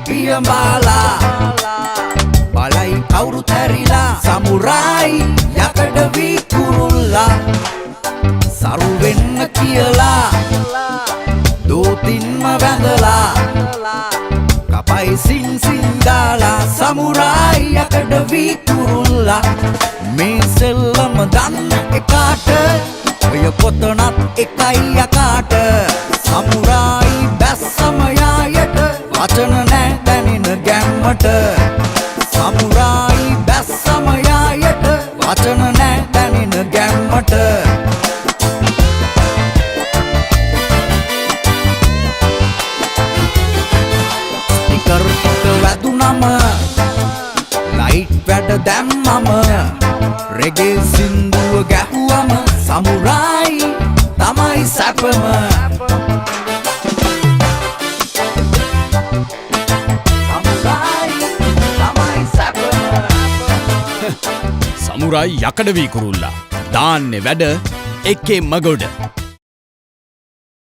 පියඹාලා බලයි කවුරුත් හැරිලා සමුරායි යකඩ වී කුරුල්ලා සරු වෙන්න කියලා දෝතින්ම වැඳලා කපයි සින් දාලා සමුරායි යකඩ වී කුරුල්ලා මේ සෙල්ලම දන්න එකාට ඔය කොතනත් එකයි යකාට සමුරායි බැස්සම යායට වචන නෑ දැනෙන ගැම්මට සමුරායි බැස්සම යායට වචන නෑ දැනෙන ගැම්මට ස්ටිකර් ටික වැදුනම ලයිට් වැඩ දැම්මම රෙගේ සින්දුව ගැහුවම සමුරායි තමයි සැපම සමුරායි යකඩ වී කුරුල්ලා දාන්නේ වැඩ එකේ මගොඩ